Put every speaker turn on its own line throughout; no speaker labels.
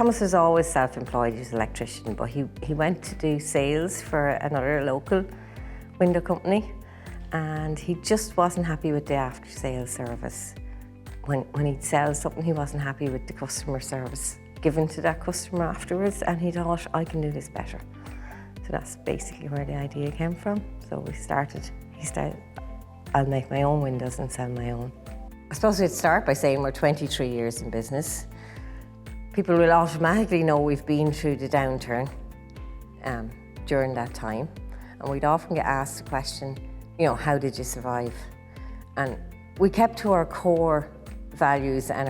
Thomas was always self-employed, he was an electrician, but he went to do sales for another local window company, and he just wasn't happy with the after-sales service. When he'd sell something, he wasn't happy with the customer service given to that customer afterwards, and he thought, I can do this better. So that's basically where the idea came from. So he started, I'll make my own windows and sell my own. I suppose we'd start by saying we're 23 years in business. People will automatically know we've been through the downturn during that time. And we'd often get asked the question, you know, how did you survive? And we kept to our core values and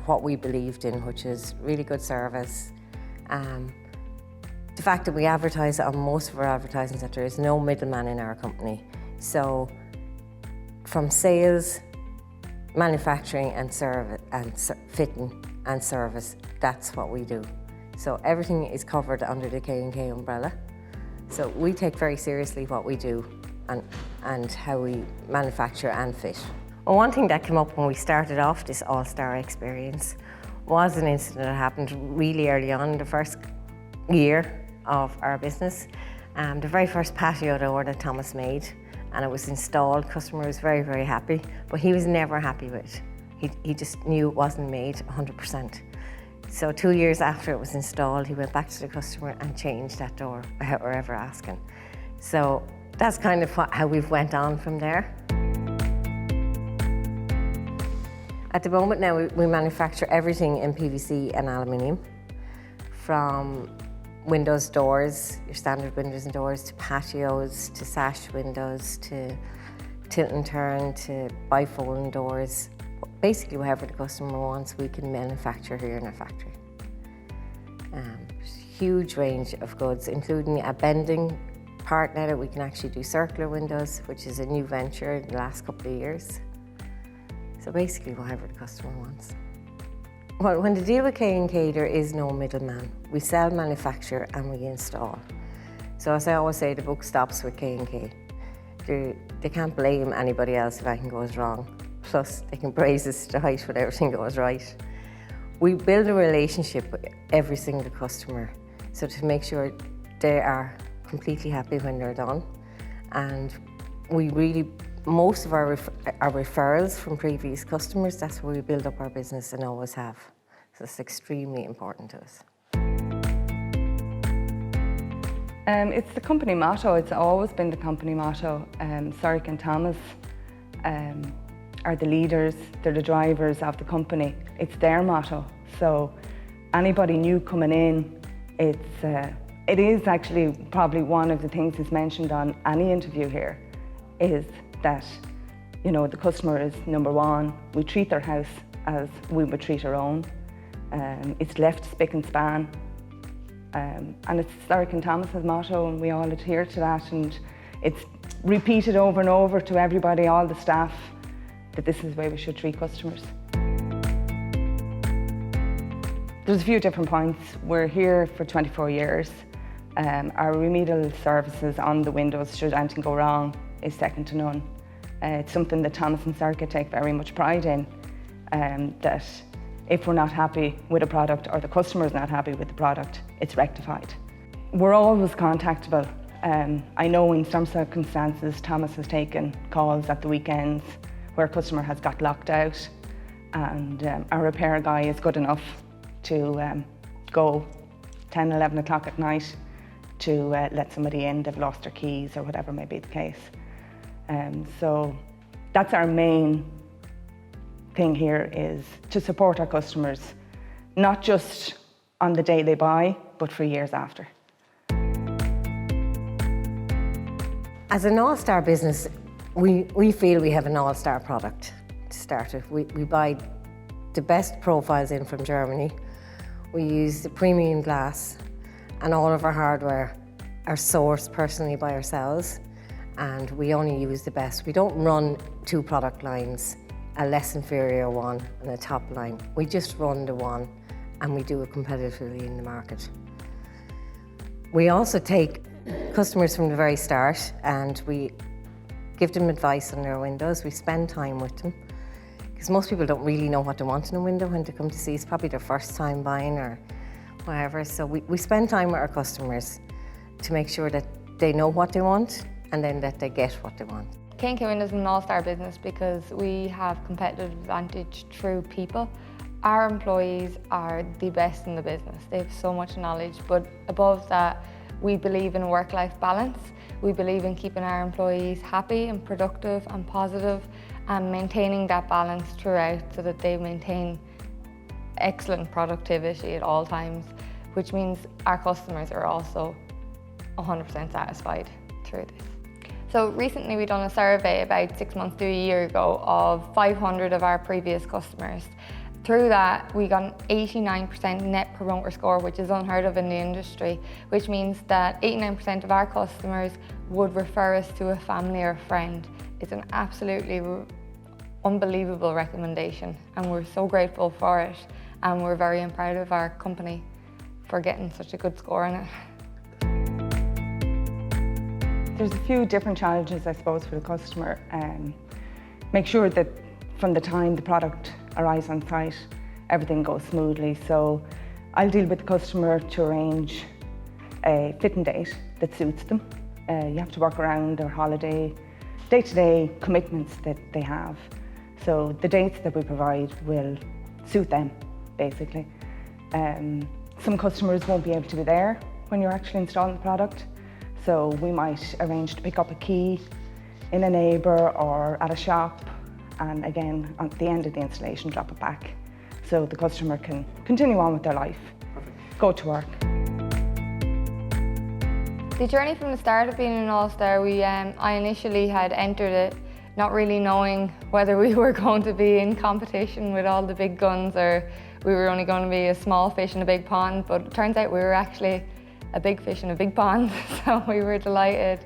what we believed in, which is really good service. The fact that we advertise on most of our advertising that there is no middleman in our company. So from sales, manufacturing and service and fitting and service, that's what we do. So everything is covered under the K&K umbrella. So we take very seriously what we do and how we manufacture and fit. Well, one thing that came up when we started off this all-star experience was an incident that happened really early on in the first year of our business. The very first patio door that Thomas made, and it was installed. Customer was very, very happy, but he was never happy with it. He just knew it wasn't made 100%. So 2 years after it was installed, he went back to the customer and changed that door without her ever asking. So that's kind of how we've went on from there. At the moment now, we manufacture everything in PVC and aluminium, from windows, doors, your standard windows and doors, to patios, to sash windows, to tilt and turn, to bifolding doors. Basically, whatever the customer wants, we can manufacture here in our factory. Huge range of goods, including a bending part now that we can actually do circular windows, which is a new venture in the last couple of years. So basically, whatever the customer wants. Well, when the deal with K&K, there is no middleman. We sell, manufacture, and we install. So as I always say, the buck stops with K&K. They can't blame anybody else if anything goes wrong. Plus, they can praise us to the height when everything goes right. We build a relationship with every single customer, so to make sure they are completely happy when they're done. And most of our referrals from previous customers, that's where we build up our business and always have. So it's extremely important to us.
It's the company motto. It's always been the company motto. Sorcha and Vanessa are the leaders, they're the drivers of the company. It's their motto. So anybody new coming in, it is actually probably one of the things that's mentioned on any interview here, is that, you know, the customer is number one. We treat their house as we would treat our own. It's left spick and span. And it's Sorcha and Vanessa's motto, and we all adhere to that, and it's repeated over and over to everybody, all the staff, that this is the way we should treat customers. There's a few different points. We're here for 24 years. Our remedial services on the windows, should anything go wrong, is second to none. It's something that Thomas and Sorcha take very much pride in, that if we're not happy with a product or the customer's not happy with the product, it's rectified. We're always contactable. I know in some circumstances Thomas has taken calls at the weekends where a customer has got locked out, and our repair guy is good enough to go 10, 11 o'clock at night to let somebody in. They've lost their keys or whatever may be the case. So that's our main thing here, is to support our customers, not just on the day they buy, but for years after.
As an all-star business, we feel we have an all-star product to start with. We buy the best profiles in from Germany. We use the premium glass, and all of our hardware are sourced personally by ourselves, and we only use the best. We don't run two product lines, a less inferior one and a top line. We just run the one, and we do it competitively in the market. We also take customers from the very start, and we give them advice on their windows. We spend time with them, because most people don't really know what they want in a window when they come to see us. It's probably their first time buying, or whatever. So we spend time with our customers to make sure that they know what they want and then that they get what they want.
Caoimhe is an all-star business because we have competitive advantage through people. Our employees are the best in the business. They have so much knowledge, but above that, we believe in work-life balance. We believe in keeping our employees happy and productive and positive and maintaining that balance throughout so that they maintain excellent productivity at all times, which means our customers are also 100% satisfied through this. So recently we've done a survey about 6 months to a year ago of 500 of our previous customers. Through that, we got an 89% net promoter score, which is unheard of in the industry, which means that 89% of our customers would refer us to a family or friend. It's an absolutely unbelievable recommendation, and we're so grateful for it, and we're very proud of our company for getting such a good score on it.
There's a few different challenges, I suppose, for the customer. Make sure that from the time the product arrives on site, everything goes smoothly. So I'll deal with the customer to arrange a fitting date that suits them. You have to work around their holiday, day-to-day commitments that they have. So the dates that we provide will suit them, basically. Some customers won't be able to be there when you're actually installing the product. So we might arrange to pick up a key in a neighbour or at a shop, and again, at the end of the installation, drop it back so the customer can continue on with their life. Perfect. Go to work.
The journey from the start of being an all-star, I initially had entered it not really knowing whether we were going to be in competition with all the big guns or we were only going to be a small fish in a big pond, but it turns out we were actually a big fish in a big pond, so we were delighted.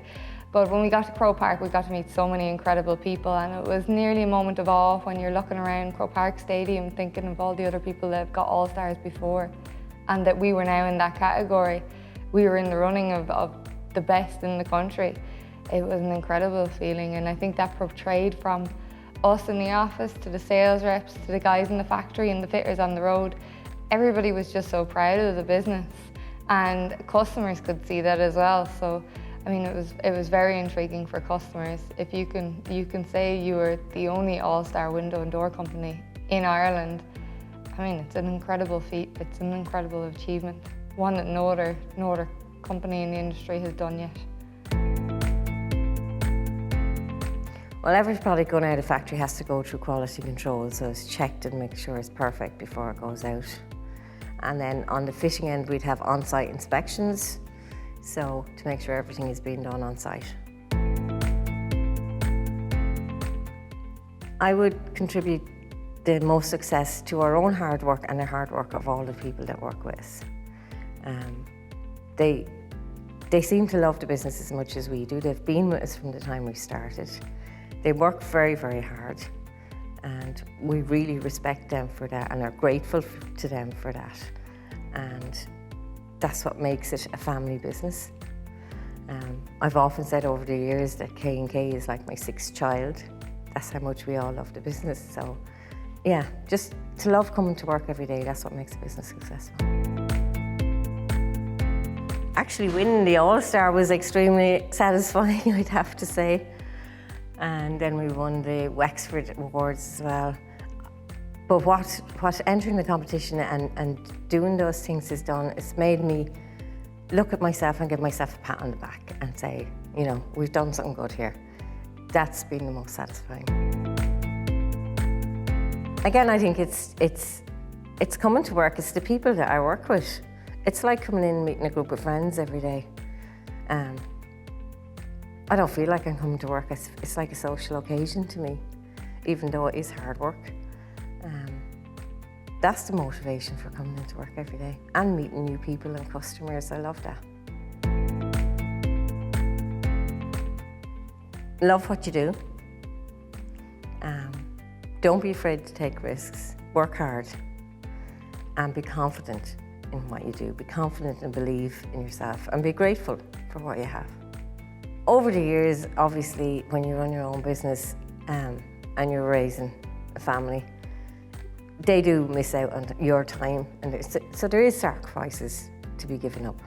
But when we got to Croke Park, we got to meet so many incredible people, and it was nearly a moment of awe when you're looking around Croke Park Stadium thinking of all the other people that have got all-stars before, and that we were now in that category. We were in the running of the best in the country. It was an incredible feeling, and I think that portrayed from us in the office to the sales reps to the guys in the factory and the fitters on the road. Everybody was just so proud of the business, and customers could see that as well. So I mean, it was very intriguing for customers. If you can say you were the only all-star window and door company in Ireland, I mean, it's an incredible feat. It's an incredible achievement, one that no other company in the industry has done yet.
Well, every product going out of the factory has to go through quality control, so it's checked and make sure it's perfect before it goes out. And then on the fitting end, we'd have on-site inspections, so to make sure everything is being done on site. I would contribute the most success to our own hard work and the hard work of all the people that work with us. They seem to love the business as much as we do. They've been with us from the time we started. They work very, very hard, and we really respect them for that and are grateful to them for that. And that's what makes it a family business. I've often said over the years that K&K is like my sixth child. That's how much we all love the business. So yeah, just to love coming to work every day, that's what makes a business successful. Actually, winning the All-Star was extremely satisfying, I'd have to say. And then we won the Wexford Awards as well. But what entering the competition and doing those things has done, it's made me look at myself and give myself a pat on the back and say, you know, we've done something good here. That's been the most satisfying. Again, I think it's coming to work. It's the people that I work with. It's like coming in and meeting a group of friends every day. I don't feel like I'm coming to work. It's like a social occasion to me, even though it is hard work. That's the motivation for coming into work every day and meeting new people and customers. I love that. Love what you do. Don't be afraid to take risks. Work hard and be confident in what you do. Be confident and believe in yourself and be grateful for what you have. Over the years, obviously, when you run your own business and you're raising a family, they do miss out on your time, and so there is sacrifices to be given up.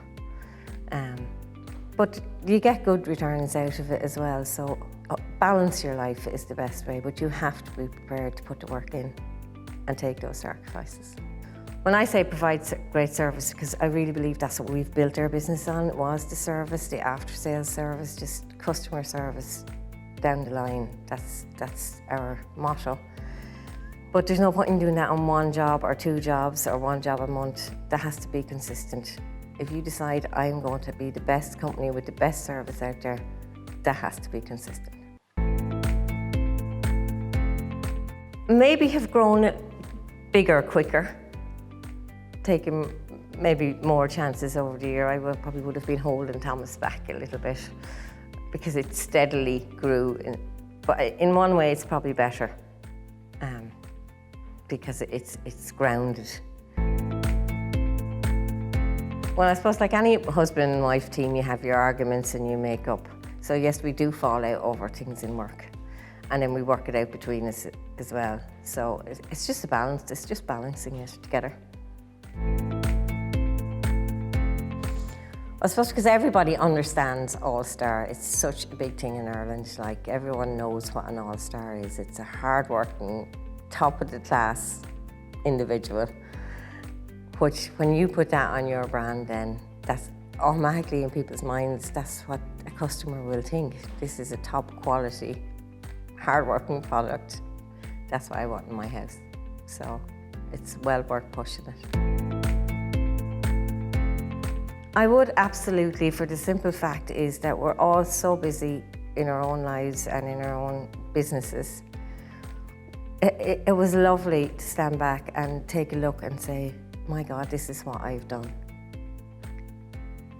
But you get good returns out of it as well, so balance your life is the best way, but you have to be prepared to put the work in and take those sacrifices. When I say provide great service, because I really believe that's what we've built our business on, was the service, the after-sales service, just customer service down the line. That's our motto. But there's no point in doing that on one job or two jobs or one job a month. That has to be consistent. If you decide I'm going to be the best company with the best service out there, that has to be consistent. Maybe have grown bigger, quicker, taken maybe more chances over the year. I probably would have been holding Thomas back a little bit because it steadily grew. But in one way, it's probably better because it's grounded. Well, I suppose like any husband and wife team, you have your arguments and you make up. So yes, we do fall out over things in work, and then we work it out between us as well. So it's just a balance, it's just balancing it together. I suppose because everybody understands All-Star. It's such a big thing in Ireland. Like, everyone knows what an All-Star is. It's a hard-working, top-of-the-class individual, which when you put that on your brand, then that's automatically in people's minds, that's what a customer will think. This is a top-quality, hard-working product. That's what I want in my house. So it's well worth pushing it. I would absolutely, for the simple fact is that we're all so busy in our own lives and in our own businesses. It was lovely to stand back and take a look and say, my God, this is what I've done.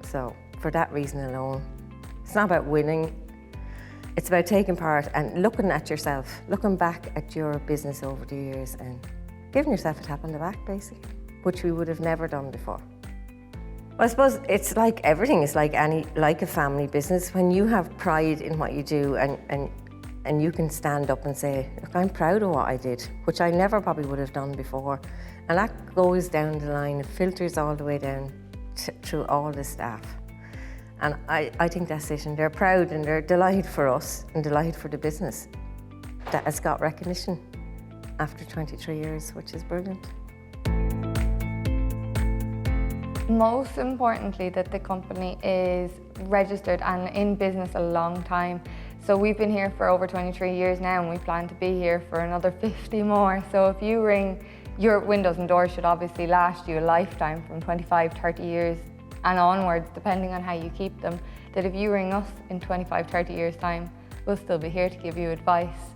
So for that reason alone, it's not about winning. It's about taking part and looking at yourself, looking back at your business over the years and giving yourself a tap on the back, basically, which we would have never done before. Well, I suppose it's like everything. It's like a family business. When you have pride in what you do and you can stand up and say, look, I'm proud of what I did, which I never probably would have done before. And that goes down the line, it filters all the way down through all the staff. And I think that's it. And they're proud and they're delighted for us and delighted for the business that has got recognition after 23 years, which is brilliant.
Most importantly, that the company is registered and in business a long time. So we've been here for over 23 years now, and we plan to be here for another 50 more. So if you ring, your windows and doors should obviously last you a lifetime, from 25, 30 years and onwards, depending on how you keep them. That if you ring us in 25, 30 years time, we'll still be here to give you advice